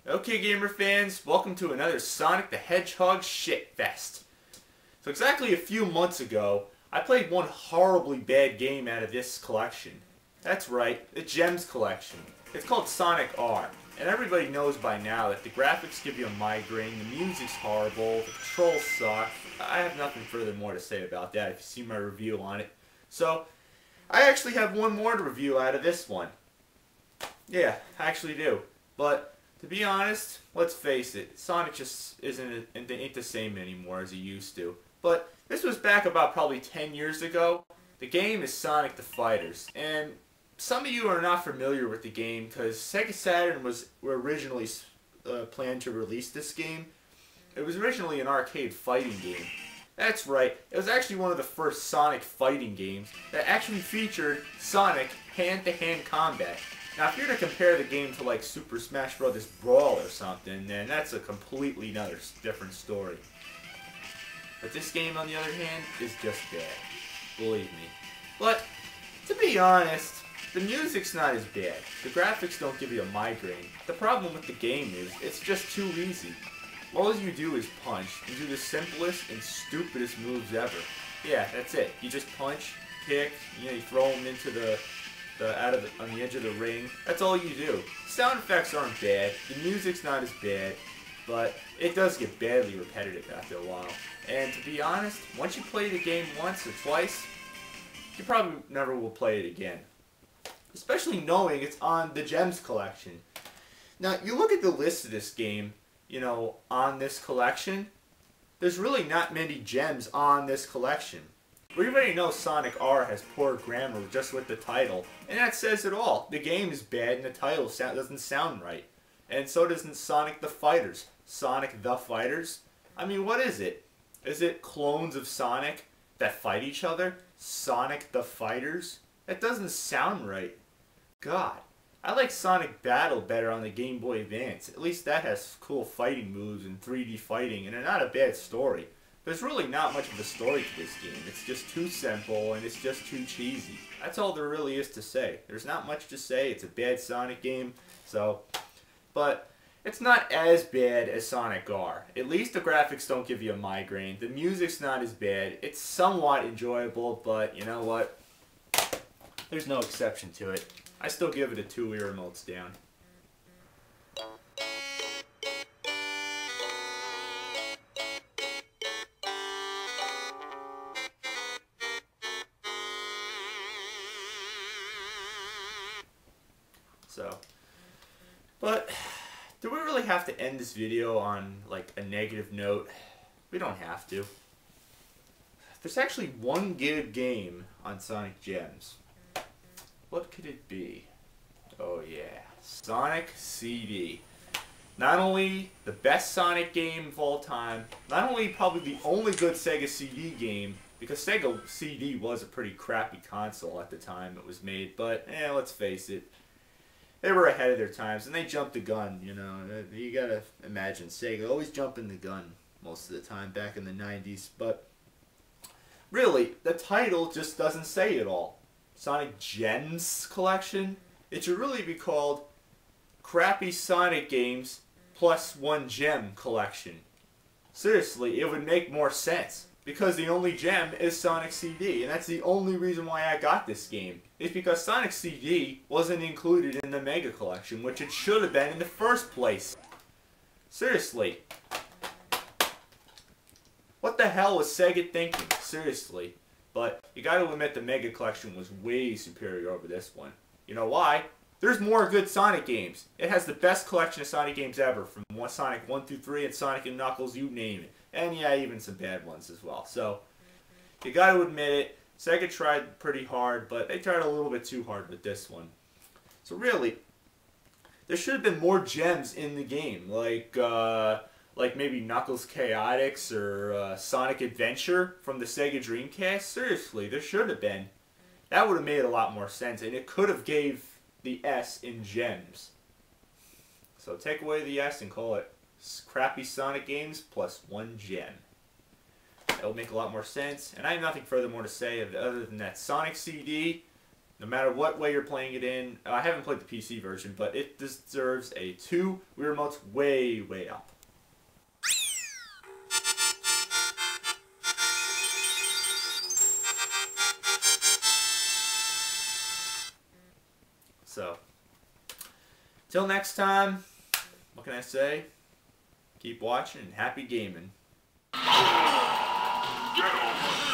Okay, gamer fans, welcome to another Sonic the Hedgehog shitfest. So exactly a few months ago, I played one horribly bad game out of this collection. That's right, the Gems collection. It's called Sonic R, and everybody knows by now that the graphics give you a migraine, the music's horrible, the controls suck. I have nothing further more to say about that if you see my review on it. So, I actually have one more to review out of this one. Yeah, I actually do. But to be honest, let's face it, Sonic just ain't the same anymore as he used to. But this was back about probably 10 years ago. The game is Sonic the Fighters, and some of you are not familiar with the game because Sega Saturn were originally planned to release this game. It was originally an arcade fighting game. That's right, it was actually one of the first Sonic fighting games that actually featured Sonic hand-to-hand combat. Now, if you're to compare the game to like Super Smash Bros. Brawl or something, then that's a completely different story. But this game, on the other hand, is just bad. Believe me. But, to be honest, the music's not as bad. The graphics don't give you a migraine. The problem with the game is, it's just too easy. All you do is punch and do the simplest and stupidest moves ever. Yeah, that's it. You just punch, kick, you throw them into on the edge of the ring. That's all you do. Sound effects aren't bad. The music's not as bad, but it does get badly repetitive after a while. And to be honest, once you play the game once or twice, you probably never will play it again. Especially knowing it's on the Gems collection. Now, you look at the list of this game, on this collection, there's really not many gems on this collection. We already know Sonic R has poor grammar just with the title, and that says it all. The game is bad and the title doesn't sound right. And so doesn't Sonic the Fighters. Sonic the Fighters? I mean, what is it? Is it clones of Sonic that fight each other? Sonic the Fighters? That doesn't sound right. God. I like Sonic Battle better on the Game Boy Advance. At least that has cool fighting moves and 3D fighting, and not a bad story. There's really not much of a story to this game. It's just too simple, and it's just too cheesy. That's all there really is to say. There's not much to say. It's a bad Sonic game, but it's not as bad as Sonic R. At least the graphics don't give you a migraine. The music's not as bad. It's somewhat enjoyable, but you know what? There's no exception to it. I still give it a 2 ear remotes down. But do we really have to end this video on like a negative note? We don't have to. There's actually one good game on Sonic Gems. What could it be? Oh yeah, Sonic CD. Not only the best Sonic game of all time, not only probably the only good Sega CD game, because Sega CD was a pretty crappy console at the time it was made, but let's face it, they were ahead of their times, and they jumped the gun, You gotta imagine, Sega always jumping the gun most of the time back in the 90s, but really, the title just doesn't say it all. Sonic Gems Collection? It should really be called Crappy Sonic Games Plus One Gem Collection. Seriously, it would make more sense. Because the only gem is Sonic CD, and that's the only reason why I got this game. It's because Sonic CD wasn't included in the Mega Collection, which it should have been in the first place. Seriously. What the hell was Sega thinking? Seriously. But you gotta admit the Mega Collection was way superior over this one. You know why? There's more good Sonic games. It has the best collection of Sonic games ever, from Sonic 1 through 3 and Sonic and Knuckles, you name it. And yeah, even some bad ones as well. So, you gotta admit it, Sega tried pretty hard, but they tried a little bit too hard with this one. So really, there should have been more gems in the game, like maybe Knuckles Chaotix or Sonic Adventure from the Sega Dreamcast. Seriously, there should have been. That would have made a lot more sense, and it could have gave the S in gems. So take away the S and call it Crappy Sonic Games Plus One Gem. It'll make a lot more sense. And I have nothing further more to say other than that Sonic CD, no matter what way you're playing it in, I haven't played the PC version, but it deserves a 2. Wii Remote's way, way up. So, till next time, what can I say? Keep watching and happy gaming. Get over.